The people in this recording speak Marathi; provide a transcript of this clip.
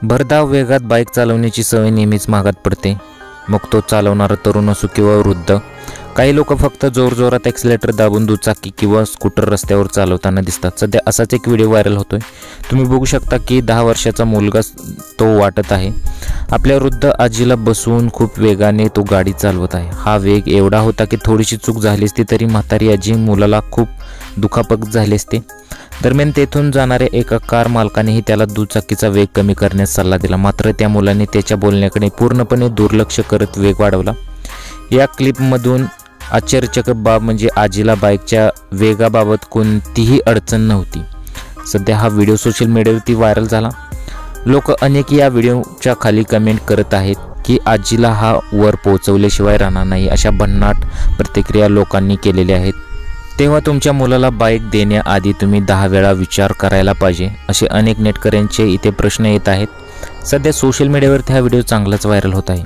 भरधाव वेगात बाईक चालवण्याची सवय नेहमीच महागात पडते, मग तो चालवणारा तरुण असो किंवा वृद्ध। काही लोक फक्त जोरजोरात ॲक्सिलेटर दाबून दुचाकी किंवा स्कूटर रस्त्यावर चालवताना दिसतात। सध्या असाच एक व्हिडिओ व्हायरल होतोय। तुम्ही बघू शकता की 10 वर्षाचा मुलगा तो वाटत आहे। आपल्या वृद्ध आजीला बसवून खूप वेगाने तो गाडी चालवत आहे। हा वेग एवढा होता की थोडीशी चूक झाली असती तरी म्हातारी आजी मुलाला खूप दुखापत झाली असते। दरम्यान तेथून जाणाऱ्या एका कार मालकानेही त्याला दुचाकीचा वेग कमी करण्यास सल्ला दिला, मात्र त्या मुलाने त्याच्या बोलण्याकडे पूर्णपणे दुर्लक्ष करत वेग वाढवला। या क्लिपमधून आश्चर्यचकित बाब म्हणजे आजीला बाईकच्या वेगाबाबत कोणतीही अडचण नव्हती। सध्या हा व्हिडिओ सोशल मीडियावरती व्हायरल झाला। लोक अनेक या व्हिडिओच्या खाली कमेंट करत आहेत की आजीला हा वर पोहोचवल्याशिवाय राहणार नाही, अशा भन्नाट प्रतिक्रिया लोकांनी केलेल्या आहेत। तेव्हा तुमच्या मुलाला बाईक देण्याआधी तुम्ही 10 वेळा विचार करायला पाहिजे, असे अनेक नेटकऱ्यांचे इथे प्रश्न येत आहेत। सध्या सोशल मीडियावरती हा व्हिडिओ चांगलाच व्हायरल होत आहे।